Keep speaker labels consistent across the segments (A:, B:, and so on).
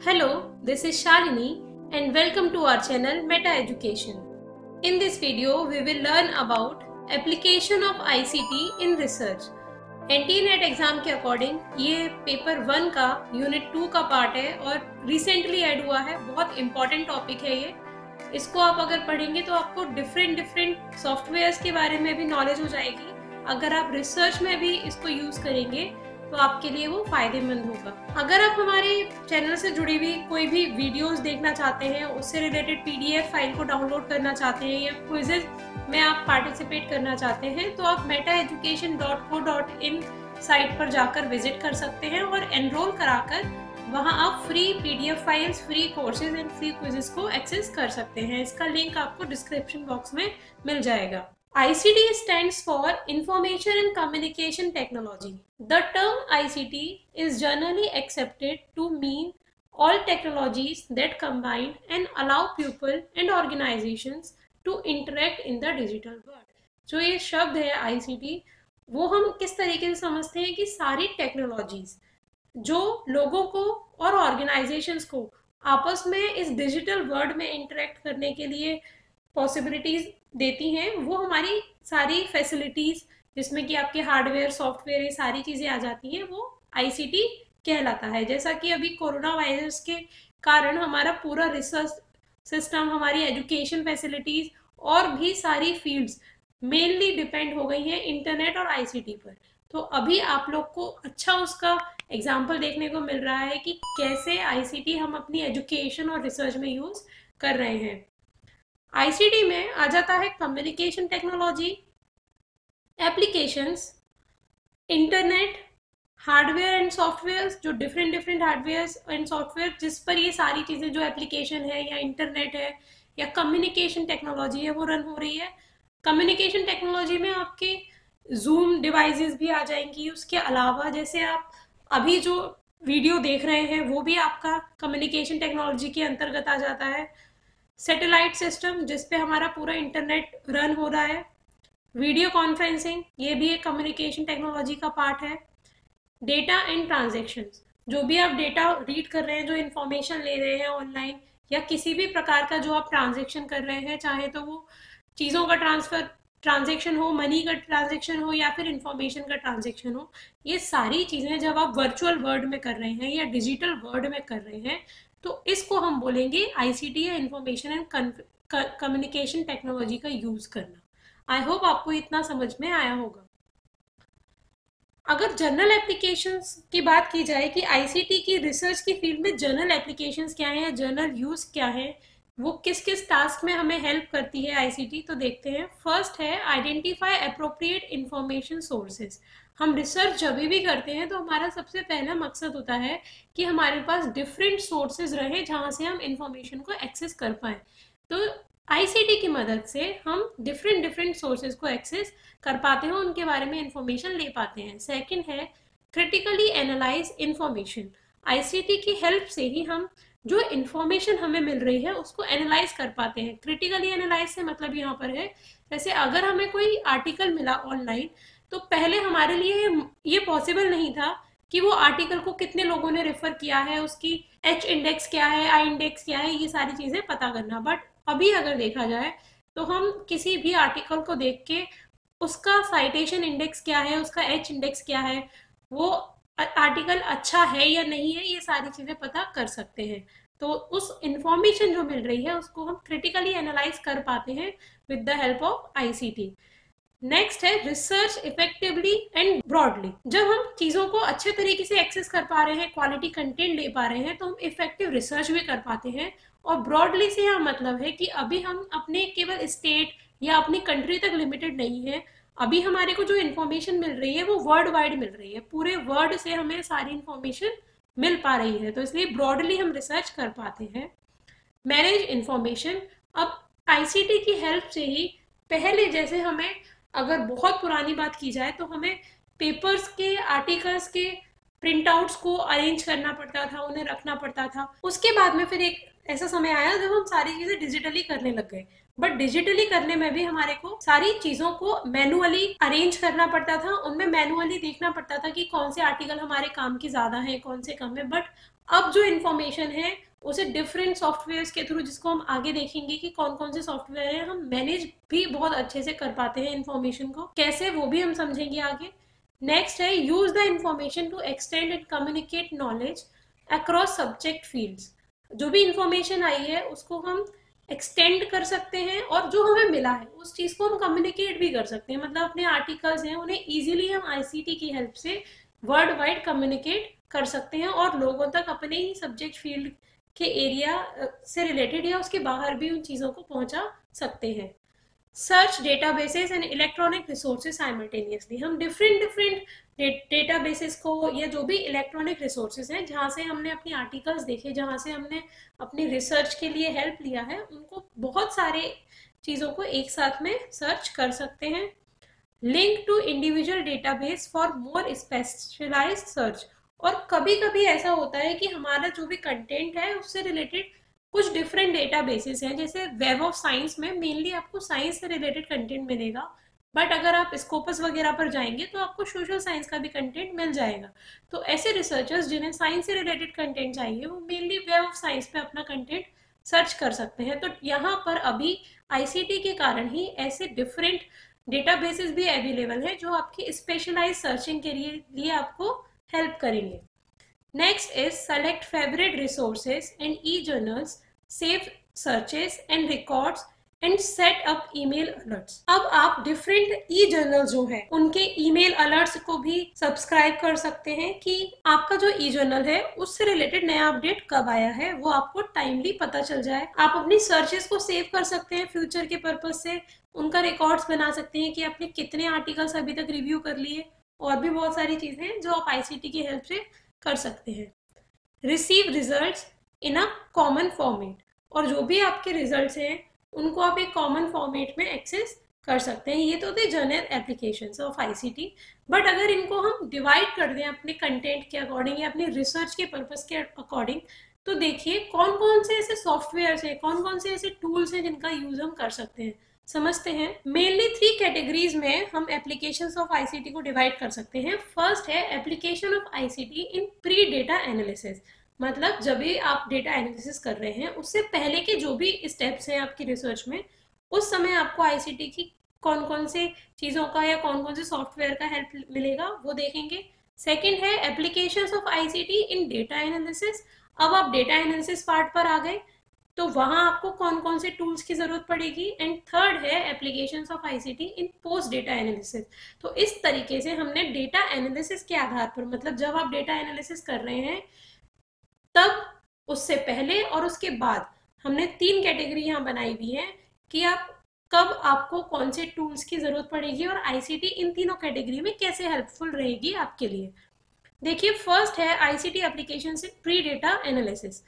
A: Hello, this is Shalini and welcome to our channel Meta Education. In this video, we will learn about application of ICT in research. NTNet exam के according ये paper 1 का unit 2 का part है और recently add हुआ है। बहुत important topic है ये। इसको आप अगर पढ़ेंगे तो आपको डिफरेंट सॉफ्टवेयर्स के बारे में भी नॉलेज हो जाएगी। अगर आप रिसर्च में भी इसको यूज करेंगे तो आपके लिए वो फायदेमंद होगा। अगर आप हमारे चैनल से जुड़ी हुई कोई भी वीडियोस देखना चाहते हैं, उससे रिलेटेड पीडीएफ फाइल को डाउनलोड करना चाहते हैं या क्विजेज में आप पार्टिसिपेट करना चाहते हैं तो आप metaeducation.co.in साइट पर जाकर विजिट कर सकते हैं और एनरोल कराकर वहां आप free PDF files, free courses and free quizzes को एक्सेस कर सकते हैं। इसका लिंक आपको डिस्क्रिप्शन बॉक्स में मिल जाएगा। ICT stands for Information and Communication Technology. The term ICT is generally accepted to mean all technologies that combine and allow people and organizations to interact in the digital world. जो ये शब्द है ICT, वो हम किस तरीके से समझते हैं कि सारी टेक्नोलॉजीज जो लोगों को और ऑर्गेनाइजेशंस को आपस में इस डिजिटल वर्ल्ड में इंटरेक्ट करने के लिए पॉसिबिलिटीज देती हैं, वो हमारी सारी फैसिलिटीज जिसमें कि आपके हार्डवेयर, सॉफ्टवेयर, ये सारी चीजें आ जाती हैं, वो आईसीटी कहलाता है। जैसा कि अभी कोरोना वायरस के कारण हमारा पूरा रिसर्च सिस्टम, हमारी एजुकेशन फैसिलिटीज और भी सारी फील्ड्स मेनली डिपेंड हो गई हैं इंटरनेट और आईसीटी पर। तो अभी आप लोग को अच्छा उसका एग्जाम्पल देखने को मिल रहा है कि कैसे आईसीटी हम अपनी एजुकेशन और रिसर्च में यूज कर रहे हैं। आईसीटी में आ जाता है communication technology, applications, internet, hardware and software, जो डिफरेंट हार्डवेयर एंड सॉफ्टवेयर जिस पर ये सारी चीज़ें, जो एप्लीकेशन है या इंटरनेट है या कम्युनिकेशन टेक्नोलॉजी है, वो रन हो रही है। कम्युनिकेशन टेक्नोलॉजी में आपके जूम डिवाइसेस भी आ जाएंगी। उसके अलावा जैसे आप अभी जो वीडियो देख रहे हैं वो भी आपका कम्युनिकेशन टेक्नोलॉजी के अंतर्गत आ जाता है। सैटेलाइट सिस्टम जिस पे हमारा पूरा इंटरनेट रन हो रहा है। वीडियो कॉन्फ्रेंसिंग, ये भी एक कम्युनिकेशन टेक्नोलॉजी का पार्ट है। डेटा एंड ट्रांजैक्शंस, जो भी आप डेटा रीड कर रहे हैं, जो इन्फॉर्मेशन ले रहे हैं ऑनलाइन या किसी भी प्रकार का जो आप ट्रांजैक्शन कर रहे हैं, चाहे तो वो चीज़ों का ट्रांजैक्शन हो, मनी का ट्रांजैक्शन हो या फिर इंफॉर्मेशन का ट्रांजैक्शन हो, ये सारी चीज़ें जब आप वर्चुअल वर्ल्ड में कर रहे हैं या डिजिटल वर्ल्ड में कर रहे हैं तो इसको हम बोलेंगे आईसीटी या इंफॉर्मेशन एंड कम्युनिकेशन टेक्नोलॉजी का यूज करना। आई होप आपको इतना समझ में आया होगा। अगर जनरल एप्लीकेशंस की बात की जाए कि आईसीटी की रिसर्च की फील्ड में जनरल एप्लीकेशंस क्या है या जनरल यूज क्या है, वो किस किस टास्क में हमें हेल्प करती है आईसीटी, तो देखते हैं। फर्स्ट है आइडेंटिफाई एप्रोप्रिएट इंफॉर्मेशन सोर्सेज। हम रिसर्च जब भी करते हैं तो हमारा सबसे पहला मकसद होता है कि हमारे पास डिफरेंट सोर्सेज रहे जहाँ से हम इंफॉर्मेशन को एक्सेस कर पाए। तो आईसीटी की मदद से हम डिफरेंट सोर्सेज को एक्सेस कर पाते हैं, उनके बारे में इंफॉर्मेशन ले पाते हैं। सेकंड है क्रिटिकली एनालाइज इंफॉर्मेशन। आईसीटी की हेल्प से ही हम जो इंफॉर्मेशन हमें मिल रही है उसको एनालाइज कर पाते हैं। क्रिटिकली एनालाइज से मतलब यहाँ पर है, जैसे अगर हमें कोई आर्टिकल मिला ऑनलाइन तो पहले हमारे लिए ये पॉसिबल नहीं था कि वो आर्टिकल को कितने लोगों ने रेफर किया है, उसकी एच इंडेक्स क्या है, आई इंडेक्स क्या है, ये सारी चीजें पता करना। बट अभी अगर देखा जाए तो हम किसी भी आर्टिकल को देख के उसका साइटेशन इंडेक्स क्या है, उसका एच इंडेक्स क्या है, वो आर्टिकल अच्छा है या नहीं है, ये सारी चीजें पता कर सकते हैं। तो उस इंफॉर्मेशन जो मिल रही है उसको हम क्रिटिकली एनालाइज कर पाते हैं with the help of ICT. Next है रिसर्च इफेक्टिवली एंड ब्रॉडली। जब हम चीज़ों को अच्छे तरीके से एक्सेस कर पा रहे हैं, क्वालिटी कंटेंट ले पा रहे हैं, तो हम इफेक्टिव रिसर्च भी कर पाते हैं। और ब्रॉडली से यह मतलब है कि अभी हम अपने केवल स्टेट या अपनी कंट्री तक लिमिटेड नहीं है। अभी हमारे को जो इन्फॉर्मेशन मिल रही है वो वर्ल्ड वाइड मिल रही है, पूरे वर्ल्ड से हमें सारी इन्फॉर्मेशन मिल पा रही है, तो इसलिए ब्रॉडली हम रिसर्च कर पाते हैं। मैनेज इन्फॉर्मेशन, अब आईसीटी की हेल्प से ही पहले जैसे हमें, अगर बहुत पुरानी बात की जाए तो हमें पेपर्स के, आर्टिकल्स के प्रिंट आउट्स को अरेंज करना पड़ता था, उन्हें रखना पड़ता था। उसके बाद में फिर एक ऐसा समय आया जब हम सारी चीजें डिजिटली करने लग गए। बट डिजिटली करने में भी हमारे को सारी चीजों को मैनुअली अरेंज करना पड़ता था, उनमें मैनुअली देखना पड़ता था कि कौन से आर्टिकल हमारे काम की ज्यादा है, कौन से कम है। बट अब जो इन्फॉर्मेशन है उसे डिफरेंट सॉफ्टवेयर्स के थ्रू, जिसको हम आगे देखेंगे कि कौन कौन से सॉफ्टवेयर हैं, हम मैनेज भी बहुत अच्छे से कर पाते हैं इन्फॉर्मेशन को, कैसे वो भी हम समझेंगे आगे। नेक्स्ट है use the information to extend and communicate knowledge across subject fields. जो भी इंफॉर्मेशन आई है उसको हम एक्सटेंड कर सकते हैं और जो हमें मिला है उस चीज़ को हम कम्युनिकेट भी कर सकते हैं। मतलब अपने आर्टिकल्स हैं उन्हें इजीली हम आईसीटी की हेल्प से वर्ल्ड वाइड कम्युनिकेट कर सकते हैं और लोगों तक अपने ही सब्जेक्ट फील्ड के एरिया से रिलेटेड या उसके बाहर भी उन चीज़ों को पहुंचा सकते हैं। Search databases and electronic resources simultaneously. हम डिफरेंट डेटाबेसेस को या जो भी इलेक्ट्रॉनिक रिसोर्सेज हैं जहाँ से हमने अपने आर्टिकल्स देखे, जहाँ से हमने अपनी रिसर्च के लिए हेल्प लिया है, उनको बहुत सारे चीज़ों को एक साथ में सर्च कर सकते हैं। Link to individual database for more specialised search. और कभी कभी ऐसा होता है कि हमारा जो भी कंटेंट है उससे रिलेटेड कुछ डिफरेंट डेटाबेसेस हैं, जैसे वेब ऑफ साइंस में मेनली आपको साइंस से रिलेटेड कंटेंट मिलेगा, बट अगर आप स्कोपस वगैरह पर जाएंगे तो आपको सोशल साइंस का भी कंटेंट मिल जाएगा। तो ऐसे रिसर्चर्स जिन्हें साइंस से रिलेटेड कंटेंट चाहिए वो मेनली वेब ऑफ साइंस पे अपना कंटेंट सर्च कर सकते हैं। तो यहाँ पर अभी आईसीटी के कारण ही ऐसे डिफरेंट डेटाबेसेस भी अवेलेबल है जो आपकी स्पेशलाइज सर्चिंग के लिए आपको हेल्प करेंगे। Next is select favorite resources and e-journals, save searches and records and set up email alerts। अब आप different e-journals जो है उनके email alerts को भी सब्सक्राइब कर सकते हैं कि आपका जो e-journal है उससे रिलेटेड नया अपडेट कब आया है वो आपको टाइमली पता चल जाए। आप अपनी सर्चेस को सेव कर सकते हैं फ्यूचर के पर्पज से, उनका रिकॉर्ड्स बना सकते हैं कि आपने कितने आर्टिकल्स अभी तक रिव्यू कर लिए, और भी बहुत सारी चीजें हैं जो आप आईसीटी की हेल्प से कर सकते हैं। Receive results in a common format. और जो भी आपके रिजल्ट्स हैं उनको आप एक कॉमन फॉर्मेट में एक्सेस कर सकते हैं। ये तो थे general applications of ICT, but अगर इनको हम डिवाइड कर दें अपने कंटेंट के अकॉर्डिंग या अपने रिसर्च के पर्पस के अकॉर्डिंग, तो देखिए कौन कौन से ऐसे सॉफ्टवेयर हैं, कौन कौन से ऐसे टूल्स हैं जिनका यूज हम कर सकते हैं। समझते हैं। मेनली 3 कैटेगरीज में हम एप्लीकेशंस ऑफ आईसीटी को डिवाइड कर सकते हैं। फर्स्ट है application of ICT in pre data analysis. मतलब जब भी आप डेटा एनालिसिस कर रहे हैं उससे पहले के जो भी स्टेप्स हैं आपकी रिसर्च में, उस समय आपको आईसीटी की कौन कौन से चीज़ों का या कौन कौन से सॉफ्टवेयर का हेल्प मिलेगा वो देखेंगे। सेकेंड है applications of ICT in data analysis. अब आप डेटा एनालिसिस पार्ट पर आ गए तो वहां आपको कौन कौन से टूल्स की जरूरत पड़ेगी। एंड थर्ड है applications of ICT in post data analysis. तो इस तरीके से हमने डेटा एनालिसिस के आधार पर, मतलब जब आप डेटा एनालिसिस कर रहे हैं तब, उससे पहले और उसके बाद, हमने 3 कैटेगरी यहाँ बनाई हुई है कि आप कब आपको कौन से टूल्स की जरूरत पड़ेगी और आईसीटी इन तीनों कैटेगरी में कैसे हेल्पफुल रहेगी आपके लिए। देखिए फर्स्ट है ICT application in pre data analysis.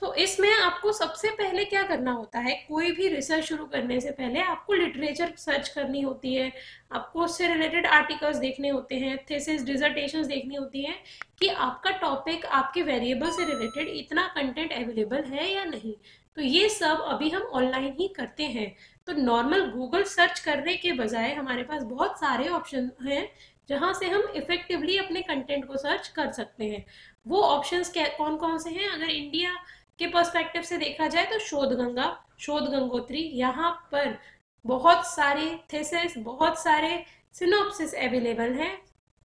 A: तो इसमें आपको सबसे पहले क्या करना होता है, कोई भी रिसर्च शुरू करने से पहले आपको लिटरेचर सर्च करनी होती है, आपको उससे रिलेटेड आर्टिकल्स देखने होते हैं, थीसिस डिसर्टेशंस देखनी होती हैं कि आपका टॉपिक, आपके वेरिएबल से रिलेटेड इतना कंटेंट अवेलेबल है या नहीं। तो ये सब अभी हम ऑनलाइन ही करते हैं। तो नॉर्मल गूगल सर्च करने के बजाय हमारे पास बहुत सारे ऑप्शन हैं जहाँ से हम इफेक्टिवली अपने कंटेंट को सर्च कर सकते हैं। वो ऑप्शंस कौन कौन से हैं, अगर इंडिया के पर्सपेक्टिव से देखा जाए तो शोधगंगा, शोध गंगोत्री, यहाँ पर बहुत सारे थीसिस, बहुत सारे सिनॉप्सिस अवेलेबल हैं।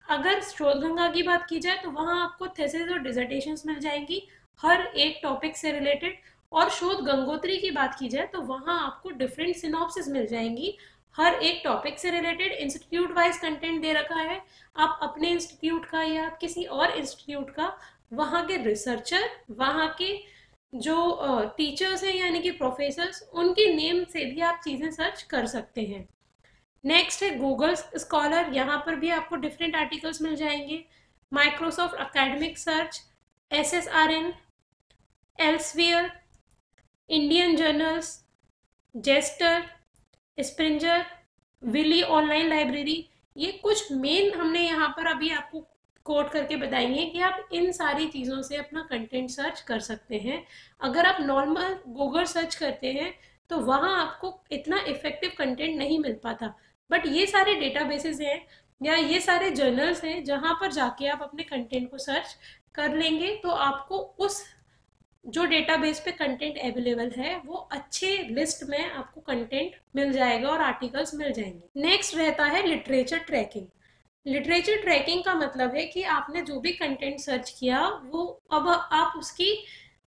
A: अगर शोधगंगा की बात की जाए तो वहाँ आपको थीसिस और डिसर्टेशंस मिल जाएंगी हर एक टॉपिक से रिलेटेड, और शोध गंगोत्री की बात की जाए तो वहाँ आपको डिफरेंट सिनॉप्सिस मिल जाएंगी हर एक टॉपिक से रिलेटेड। इंस्टीट्यूट वाइज कंटेंट दे रखा है, आप अपने इंस्टीट्यूट का या किसी और इंस्टीट्यूट का, वहाँ के रिसर्चर, वहाँ के जो टीचर्स हैं यानी कि प्रोफेसर्स, उनके नेम से भी आप चीज़ें सर्च कर सकते हैं। नेक्स्ट है गूगल स्कॉलर, यहाँ पर भी आपको डिफरेंट आर्टिकल्स मिल जाएंगे। Microsoft academic search, SSRN, Elsevier, Indian journals, JSTOR, Springer, Wiley online library. ये कुछ मेन हमने यहाँ पर अभी आपको कोड करके बताएंगे कि आप इन सारी चीज़ों से अपना कंटेंट सर्च कर सकते हैं। अगर आप नॉर्मल गूगल सर्च करते हैं तो वहाँ आपको इतना इफेक्टिव कंटेंट नहीं मिल पाता, बट ये सारे डेटाबेसेस हैं या ये सारे जर्नल्स हैं जहाँ पर जाके आप अपने कंटेंट को सर्च कर लेंगे तो आपको उस जो डेटाबेस पे कंटेंट अवेलेबल है वो अच्छे लिस्ट में आपको कंटेंट मिल जाएगा और आर्टिकल्स मिल जाएंगे। नेक्स्ट रहता है लिटरेचर ट्रैकिंग। लिटरेचर ट्रैकिंग का मतलब है कि आपने जो भी कंटेंट सर्च किया वो अब आप उसकी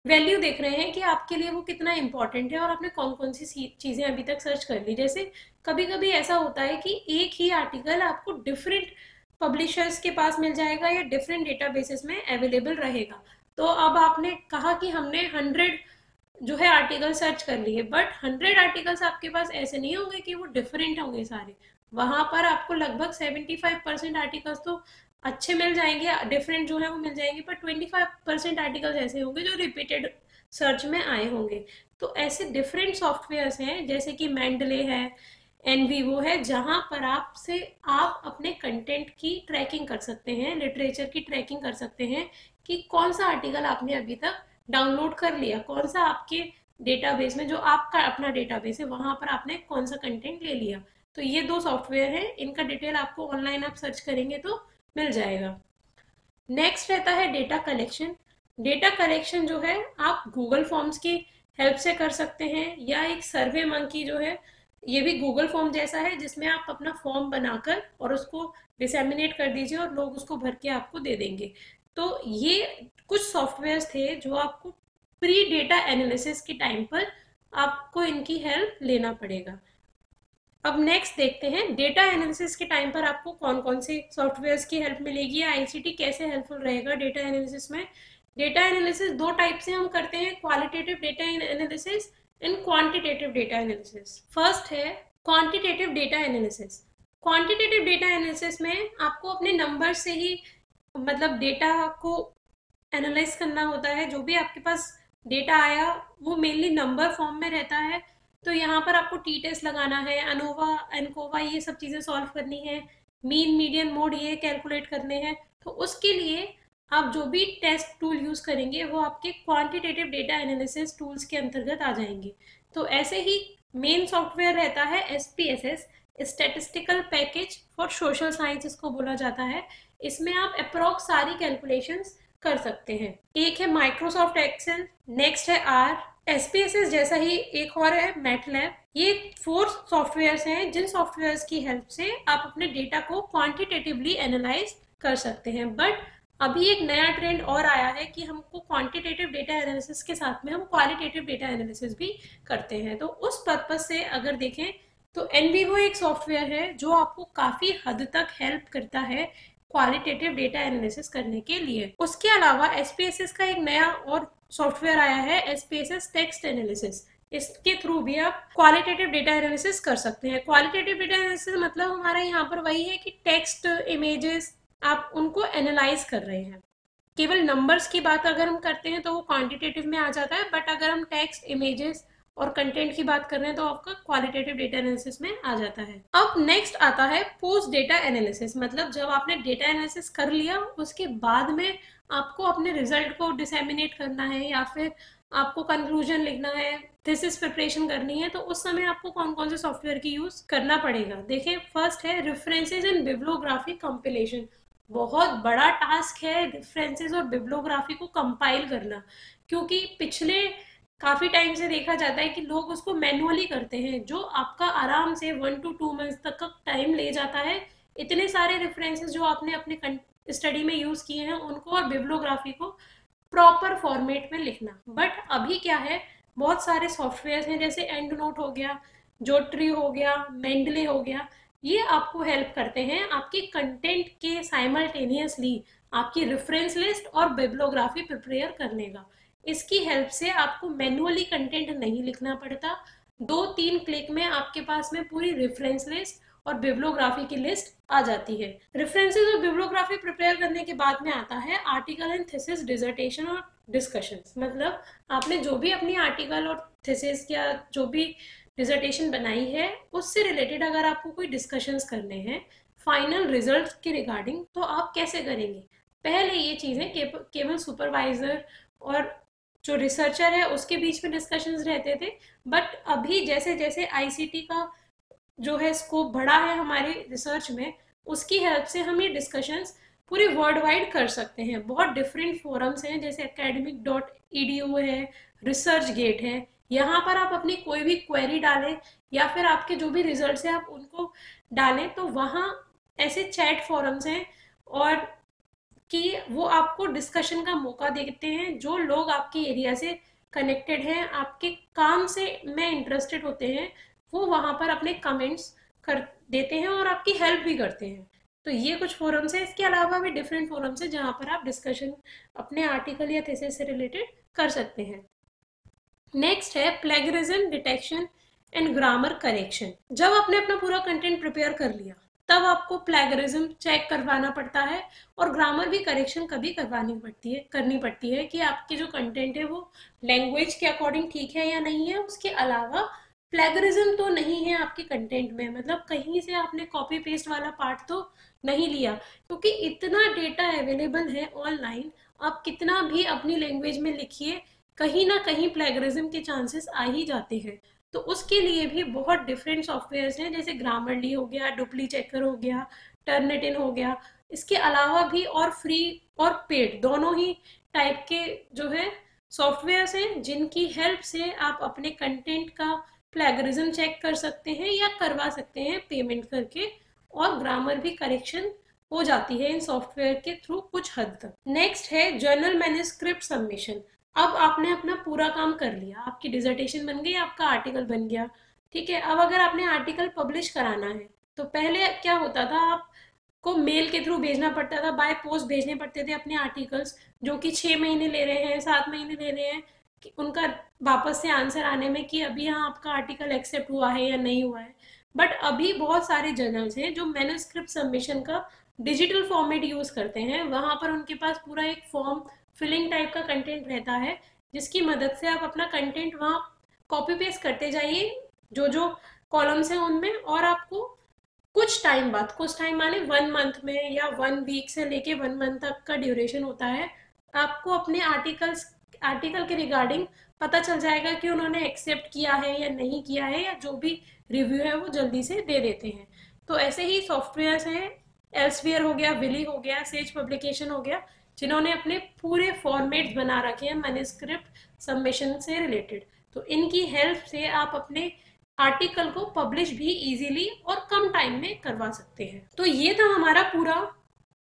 A: वैल्यू देख रहे हैं कि आपके लिए वो कितना इंपॉर्टेंट है और आपने कौन कौन सी चीज़ें अभी तक सर्च कर ली। जैसे कभी कभी ऐसा होता है कि एक ही आर्टिकल आपको डिफरेंट पब्लिशर्स के पास मिल जाएगा या डिफरेंट डेटाबेसेस में अवेलेबल रहेगा। तो अब आपने कहा कि हमने 100 जो है आर्टिकल सर्च कर लिए, बट 100 आर्टिकल्स आपके पास ऐसे नहीं होंगे कि वो डिफरेंट होंगे सारे। वहां पर आपको लगभग 75% आर्टिकल्स तो अच्छे मिल जाएंगे, डिफरेंट जो है वो मिल जाएंगे, पर 25% आर्टिकल्स ऐसे होंगे जो रिपीटेड सर्च में आए होंगे। तो ऐसे डिफरेंट सॉफ्टवेयर्स हैं जैसे कि मेंडले है, एनवीवो है, जहां पर आप अपने कंटेंट की ट्रैकिंग कर सकते हैं, लिटरेचर की ट्रैकिंग कर सकते हैं कि कौन सा आर्टिकल आपने अभी तक डाउनलोड कर लिया, कौन सा आपके डेटाबेस में जो आपका अपना डेटाबेस है वहां पर आपने कौन सा कंटेंट ले लिया। तो ये दो सॉफ्टवेयर है, इनका डिटेल आपको ऑनलाइन आप सर्च करेंगे तो मिल जाएगा। नेक्स्ट रहता है डेटा कलेक्शन। डेटा कलेक्शन जो है आप गूगल फॉर्म्स की हेल्प से कर सकते हैं, या एक सर्वे मंकी जो है ये भी गूगल फॉर्म जैसा है जिसमें आप अपना फॉर्म बनाकर और उसको डिसेमिनेट कर दीजिए और लोग उसको भर के आपको दे देंगे। तो ये कुछ सॉफ्टवेयर्स थे जो आपको प्री डेटा एनालिसिस के टाइम पर आपको इनकी हेल्प लेना पड़ेगा। अब नेक्स्ट देखते हैं डेटा एनालिसिस के टाइम पर आपको कौन कौन से सॉफ्टवेयर्स की हेल्प मिलेगी या आईसीटी कैसे हेल्पफुल रहेगा डेटा एनालिसिस में। डेटा एनालिसिस दो टाइप से हम करते हैं, qualitative data analysis and quantitative data analysis. First है quantitative data analysis. Quantitative data analysis में आपको अपने नंबर से ही मतलब डेटा को एनालाइज करना होता है। जो भी आपके पास डेटा आया वो मेनली नंबर फॉर्म में रहता है, तो यहाँ पर आपको टी टेस्ट लगाना है, अनोवा एनकोवा ये सब चीज़ें सॉल्व करनी है, मीन मीडियन मोड ये कैलकुलेट करने हैं। तो उसके लिए आप जो भी टेस्ट टूल यूज़ करेंगे वो आपके क्वांटिटेटिव डेटा एनालिसिस टूल्स के अंतर्गत आ जाएंगे। तो ऐसे ही मेन सॉफ्टवेयर रहता है SPSS, statistical package for social science इसको बोला जाता है। इसमें आप अप्रॉक्स सारी कैलकुलेशंस कर सकते हैं। एक है माइक्रोसॉफ्ट एक्सेल, नेक्स्ट है R, SPSS जैसा ही एक और है मैटलैब। ये 4 सॉफ्टवेयर्स हैं जिन सॉफ्टवेयर्स की हेल्प से आप अपने डेटा को क्वांटिटेटिवली एनालाइज कर सकते हैं। बट अभी एक नया ट्रेंड और आया है कि हमको क्वांटिटेटिव डेटा एनालिसिस के साथ में हम क्वालिटेटिव डेटा एनालिसिस भी करते हैं। तो उस पर्पज से अगर देखें तो एनवीवो एक सॉफ्टवेयर है जो आपको काफी हद तक हेल्प करता है क्वालिटेटिव डेटा एनालिसिस करने के लिए। उसके अलावा SPSS का एक नया और सॉफ्टवेयर आया है, SPSS टेक्स्ट एनालिसिस। इसके थ्रू भी आप क्वालिटेटिव डेटा एनालिसिस कर सकते हैं। क्वालिटेटिव डेटा एनालिसिस मतलब हमारा यहाँ पर वही है कि टेक्स्ट, इमेजेस आप उनको एनालाइज कर रहे हैं। केवल नंबर्स की बात अगर हम करते हैं तो वो क्वांटिटेटिव में आ जाता है, बट अगर हम टेक्स्ट, इमेजेस और कंटेंट की बात कर रहे हैं तो आपका क्वालिटेटिव डेटा एनालिसिस में आ जाता है। अब नेक्स्ट आता है पोस्ट डेटा एनालिसिस। मतलब जब आपने डेटा एनालिसिस कर लिया उसके बाद में आपको अपने रिजल्ट को डिसेमिनेट करना है या फिर आपको कंक्लूजन लिखना है, थीसिस प्रिपरेशन करनी है, तो उस समय आपको कौन कौन से सॉफ्टवेयर की यूज करना पड़ेगा। देखिए फर्स्ट है रेफरेंसेस एंड बिब्लियोग्राफी कंपिलेशन। बहुत बड़ा टास्क है रेफरेंसेस और बिब्लियोग्राफी को कंपाइल करना, क्योंकि पिछले काफी टाइम से देखा जाता है कि लोग उसको मैनुअली करते हैं, जो आपका आराम से 1 to 2 मंथ्स तक का टाइम ले जाता है। इतने सारे रेफरेंसेस जो आपने अपने स्टडी में यूज किए हैं उनको और बिब्लियोग्राफी को प्रॉपर फॉर्मेट में लिखना। बट अभी क्या है, बहुत सारे सॉफ्टवेयर हैं जैसे एंड नोट हो गया, जोट्री हो गया, मेंडले हो गया, ये आपको हेल्प करते हैं आपके कंटेंट के साइमल्टेनियसली आपकी रेफरेंस लिस्ट और बिब्लियोग्राफी प्रिपेयर करने का। इसकी हेल्प से आपको मैनुअली कंटेंट नहीं लिखना पड़ता, 2-3 क्लिक में आपके पास में पूरी रेफरेंस लिस्ट और बिब्लियोग्राफी की लिस्ट आ जाती है। रेफरेंसेस और बिब्लियोग्राफी प्रिपेयर करने के बाद में आता है आर्टिकल एंड थीसिस, डिसर्टेशन और डिस्कशंस। मतलब आपने जो भी अपनी आर्टिकल और थीसिस या जो भी डिसर्टेशन बनाई है उससे रिलेटेड अगर आपको कोई डिस्कशंस करने हैं फाइनल रिजल्ट के रिगार्डिंग, तो आप कैसे करेंगे। पहले ये चीज़ें केवल सुपरवाइजर और जो रिसर्चर है उसके बीच में डिस्कशंस रहते थे, बट अभी जैसे जैसे आईसीटी का जो है स्कोप बढ़ा है हमारे रिसर्च में, उसकी हेल्प से हम ये डिस्कशंस पूरे वर्ल्ड वाइड कर सकते हैं। बहुत डिफरेंट फोरम्स हैं, जैसे academic.edu है, रिसर्च गेट है। यहाँ पर आप अपनी कोई भी क्वेरी डालें या फिर आपके जो भी रिजल्ट्स हैं आप उनको डालें, तो वहाँ ऐसे चैट फोरम्स हैं और कि वो आपको डिस्कशन का मौका देते हैं। जो लोग आपके एरिया से कनेक्टेड हैं, आपके काम से में इंटरेस्टेड होते हैं, वो वहाँ पर अपने कमेंट्स कर देते हैं और आपकी हेल्प भी करते हैं। तो ये कुछ फोरम्स हैं। इसके अलावा भी डिफरेंट फोरम्स हैं जहाँ पर आप डिस्कशन अपने आर्टिकल या थीसिस से रिलेटेड कर सकते हैं। नेक्स्ट है plagiarism detection and grammar correction. जब आपने अपना पूरा कंटेंट प्रिपेयर कर लिया, तब आपको प्लेगरिज्म चेक करवाना पड़ता है और ग्रामर भी करेक्शन कभी करनी पड़ती है कि आपके जो कंटेंट है वो लैंग्वेज के अकॉर्डिंग ठीक है या नहीं है। उसके अलावा प्लेगरिज्म तो नहीं है आपके कंटेंट में, मतलब कहीं से आपने कॉपी पेस्ट वाला पार्ट तो नहीं लिया, क्योंकि इतना डेटा अवेलेबल है ऑनलाइन, आप कितना भी अपनी लैंग्वेज में लिखिए, कहीं ना कहीं प्लेगरिज्म के चांसेस आ ही जाते हैं। तो उसके लिए भी बहुत डिफरेंट सॉफ्टवेयर्स हैं, जैसे ग्रामरली हो गया, डुप्ली चेकर हो गया, टर्निटिन हो गया। इसके अलावा भी और फ्री और पेड दोनों ही टाइप के जो है सॉफ्टवेयर्स हैं, जिनकी हेल्प से आप अपने कंटेंट का प्लेगरिज्म चेक कर सकते हैं या करवा सकते हैं पेमेंट करके, और ग्रामर भी करेक्शन हो जाती है इन सॉफ्टवेयर के थ्रू कुछ हद तक। नेक्स्ट है जर्नल मैन्युस्क्रिप्ट सबमिशन। अब आपने अपना पूरा काम कर लिया, आपकी डिसर्टेशन बन गई, आपका आर्टिकल बन गया, ठीक है। अब अगर आपने आर्टिकल पब्लिश कराना है, तो पहले क्या होता था, आपको मेल के थ्रू भेजना पड़ता था, बाय पोस्ट भेजने पड़ते थे अपने आर्टिकल्स, जो कि 6 महीने ले रहे हैं, 7 महीने ले रहे हैं कि उनका वापस से आंसर आने में कि अभी हाँ आपका आर्टिकल एक्सेप्ट हुआ है या नहीं हुआ है। बट अभी बहुत सारे जर्नल्स हैं जो मैन्युस्क्रिप्ट सबमिशन का डिजिटल फॉर्मेट यूज करते हैं। वहां पर उनके पास पूरा एक फॉर्म फिलिंग टाइप का कंटेंट रहता है, जिसकी मदद से आप अपना कंटेंट वहाँ कॉपी पेस्ट करते जाइए जो जो कॉलम्स हैं उनमें, और आपको कुछ टाइम बाद, कुछ टाइम माने 1 मंथ में या 1 वीक से लेके 1 मंथ तक का ड्यूरेशन होता है, आपको अपने आर्टिकल के रिगार्डिंग पता चल जाएगा कि उन्होंने एक्सेप्ट किया है या नहीं किया है, या जो भी रिव्यू है वो जल्दी से दे देते हैं। तो ऐसे ही सॉफ्टवेयर्स हैं, एल्सवियर हो गया, विली हो गया, सेज पब्लिकेशन हो गया, जिन्होंने अपने पूरे फॉर्मेट्स बना रखे हैं मैन्युस्क्रिप्ट सबमिशन से रिलेटेड। तो इनकी हेल्प से आप अपने आर्टिकल को पब्लिश भी इजीली और कम टाइम में करवा सकते हैं। तो ये था हमारा पूरा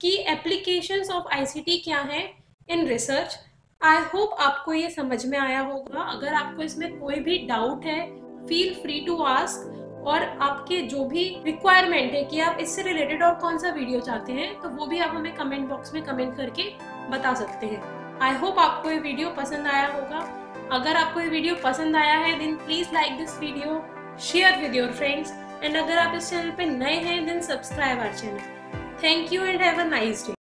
A: कि एप्लीकेशंस ऑफ आईसीटी क्या है इन रिसर्च। आई होप आपको ये समझ में आया होगा। अगर आपको इसमें कोई भी डाउट है, फील फ्री टू आस्क, और आपके जो भी रिक्वायरमेंट है कि आप इससे रिलेटेड और कौन सा वीडियो चाहते हैं, तो वो भी आप हमें कमेंट बॉक्स में कमेंट करके बता सकते हैं। आई होप आपको ये वीडियो पसंद आया होगा। अगर आपको ये वीडियो पसंद आया है then please like this video, share with your friends, and अगर आप इस चैनल पे नए हैं then subscribe our channel. Thank you and have a nice day.